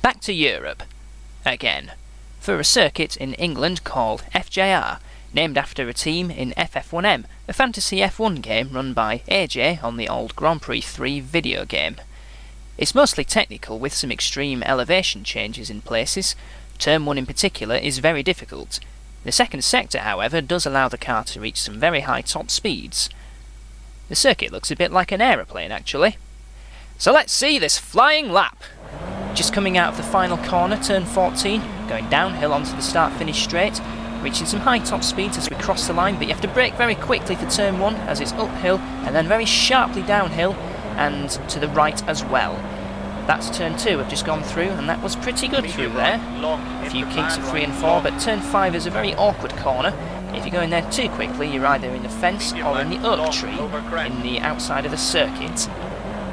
Back to Europe, again, for a circuit in England called FJR, named after a team in FF1M, a fantasy F1 game run by AJ on the old Grand Prix 3 video game. It's mostly technical with some extreme elevation changes in places. Turn 1 in particular is very difficult. The second sector, however, does allow the car to reach some very high top speeds. The circuit looks a bit like an aeroplane actually. So let's see this flying lap! Just coming out of the final corner, turn 14, going downhill onto the start-finish straight, reaching some high top speeds as we cross the line, but you have to brake very quickly for turn 1 as it's uphill and then very sharply downhill and to the right as well. That's turn 2 I've just gone through, and that was pretty good through there. A few kinks at 3 and 4, but turn 5 is a very awkward corner. If you go in there too quickly, you're either in the fence or in the oak tree in the outside of the circuit.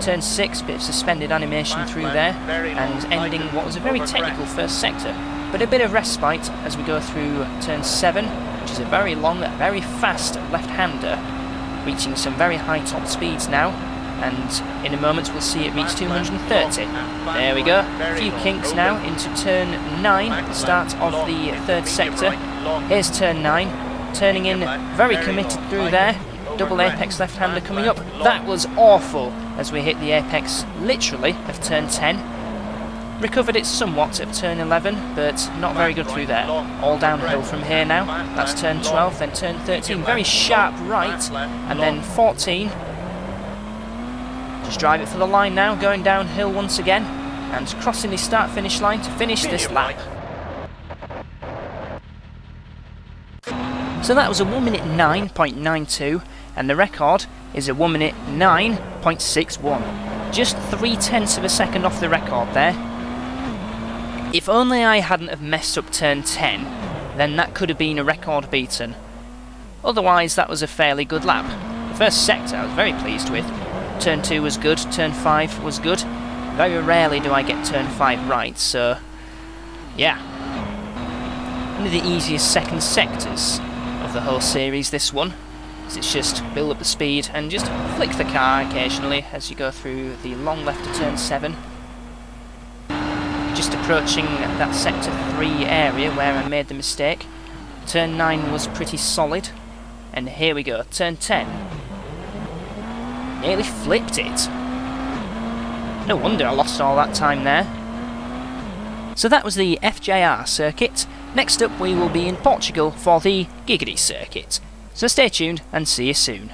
Turn 6, bit of suspended animation through there, and ending what was a very technical first sector, but a bit of respite as we go through turn 7, which is a very long, very fast left-hander, reaching some very high top speeds now, and in a moment we'll see it reach 230. There we go, a few kinks now into turn 9, start of the third sector. Here's turn 9, turning in very committed through there. Double apex left-hander coming up. That was awful as we hit the apex literally of turn 10. Recovered it somewhat at turn 11, but not very good through there. All downhill from here now. That's turn 12, then turn 13. Very sharp right, and then 14. Just drive it for the line now, going downhill once again, and crossing the start-finish line to finish this lap. So that was a 1 minute 9.92, and the record is a 1 minute 9.61. Just 0.3 of a second off the record there. If only I hadn't have messed up turn 10, then that could have been a record beaten. Otherwise, that was a fairly good lap. The first sector I was very pleased with. Turn 2 was good, turn 5 was good. Very rarely do I get turn 5 right, so yeah. One of the easiest second sectors of the whole series, this one, as it's just build up the speed and just flick the car occasionally as you go through the long left of turn 7. Just approaching that sector 3 area where I made the mistake. Turn 9 was pretty solid, and here we go, turn 10. Nearly flipped it. No wonder I lost all that time there. So that was the FJR circuit. Next up we will be in Portugal for the Giggity circuit. So stay tuned and see you soon.